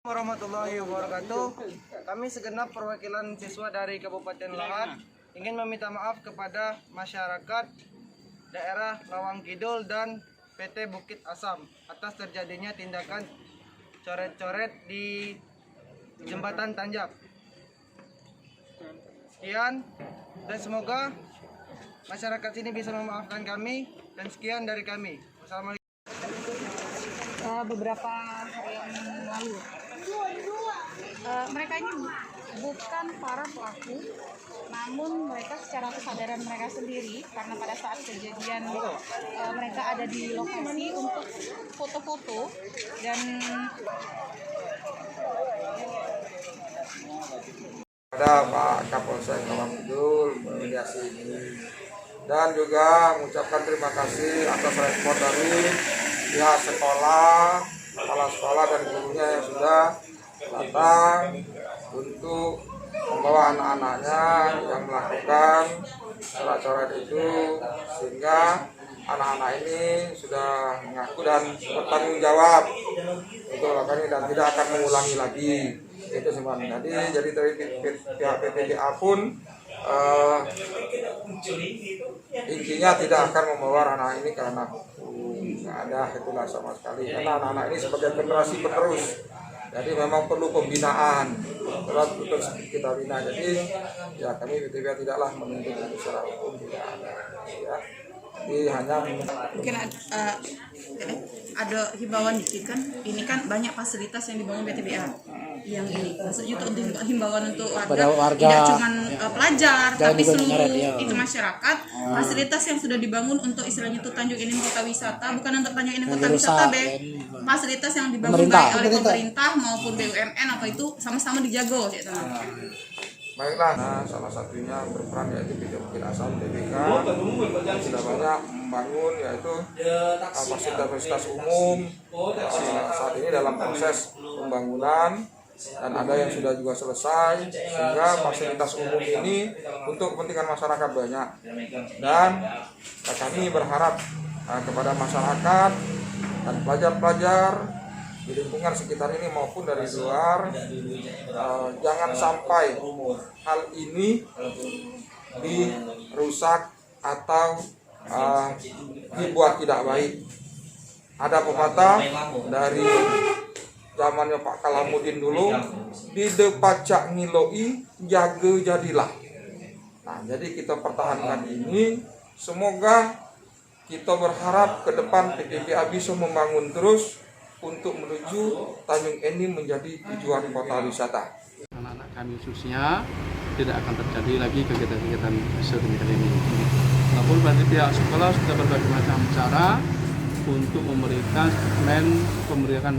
Warahmatullahi wabarakatuh. Kami segenap perwakilan siswa dari Kabupaten Lahat ingin meminta maaf kepada masyarakat daerah Lawang Kidul dan PT Bukit Asam atas terjadinya tindakan coret-coret di Jembatan Tanjak. Sekian dan semoga masyarakat sini bisa memaafkan kami, dan sekian dari kami. Wassalamualaikum. Beberapa hari yang lalu mereka ini bukan para pelaku, namun mereka secara kesadaran mereka sendiri, karena pada saat kejadian mereka ada di lokasi untuk foto-foto dan pada Pak Kapolsek Lawang Kidul memediasi ini, dan juga mengucapkan terima kasih atas respon dari pihak sekolah, kepala sekolah dan gurunya yang sudah datang untuk membawa anak-anaknya yang melakukan coret-coret itu, sehingga anak-anak ini sudah mengaku dan bertanggung jawab untuk melakukan ini dan tidak akan mengulangi lagi. Itu sebenarnya. Jadi dari pihak PTBA pun intinya tidak akan membawa anak ini karena nggak ada itulah sama sekali, karena anak-anak ini sebagai generasi penerus, jadi memang perlu pembinaan, terus kita bina. Jadi ya kami PTBA tidaklah menuntut secara hukum, tidak ada ya. Jadi hanya mungkin ada himbauan dikit kan, ini kan banyak fasilitas yang dibangun BTBA yang ini, maksudnya itu untuk himbauan untuk warga, tidak cuma pelajar tapi seluruh itu masyarakat. Fasilitas yang sudah dibangun untuk istilahnya itu Tanjung Enim kota wisata, bukan untuk Tanjung Enim kota wisata fasilitas yang dibangun baik oleh pemerintah maupun BUMN apa itu sama-sama dijaga ya teman. Baiklah, nah, salah satunya berperan yaitu PT Bukit Asam TBK sudah banyak membangun yaitu fasilitas umum. Saat ini dalam proses pembangunan dan ada yang sudah juga selesai, sehingga fasilitas umum ini untuk kepentingan masyarakat banyak. Dan kami berharap kepada masyarakat dan pelajar-pelajar di lingkungan sekitar ini maupun dari luar, jangan sampai hal ini dirusak atau dibuat tidak baik. Ada pepatah dari zamannya Pak Kalamuddin dulu, di depacak ngiloi jaga jadilah. Nah, jadi kita pertahankan ini, semoga kita berharap ke depan PTBA bisa membangun terus untuk menuju Tanjung Enim menjadi tujuan kota wisata. Anak-anak kami khususnya tidak akan terjadi lagi kegiatan-kegiatan sedemikian ini. Walaupun dari pihak sekolah sudah berbagai macam cara untuk memberikan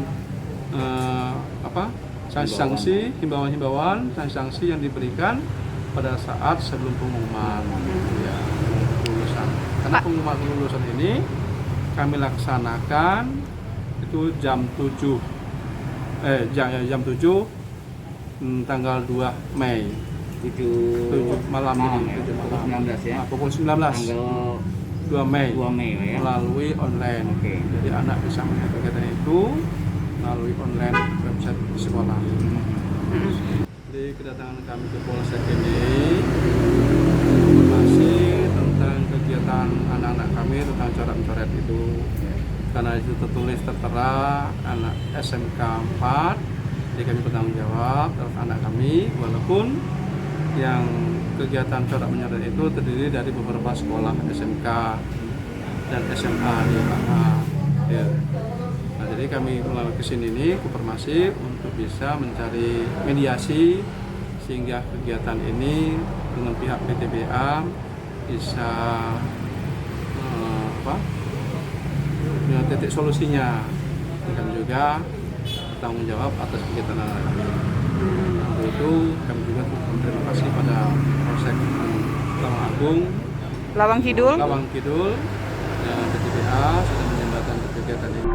sanksi-sanksi, himbauan-himbauan, sanksi yang diberikan pada saat sebelum pengumuman lulusan. Karena pengumuman lulusan ini kami laksanakan itu jam 7 tanggal 2 Mei 7 malam ini, 19 ya. Pukul 19 tanggal 2 Mei ya? Melalui online. Jadi anak bisa melihat kegiatan itu melalui online website sekolah. Jadi kedatangan kami ke Polsek ini informasi tentang kegiatan anak-anak kami tentang coret-coret itu. Karena itu tertulis tertera anak SMK 4, jadi kami bertanggung jawab terhadap anak kami, walaupun yang kegiatan coret mencoret itu terdiri dari beberapa sekolah SMK dan SMA di Lahat. Ya. Nah, jadi kami melalui kesini ini Kopermasif untuk bisa mencari mediasi sehingga kegiatan ini dengan pihak PTBA bisa titik solusinya, dan juga bertanggung jawab atas kegiatan anak kami. Untuk itu kami juga berterima kasih pada Polsek Lawang Kidul dan PTBA sudah menjembatani kegiatan ini.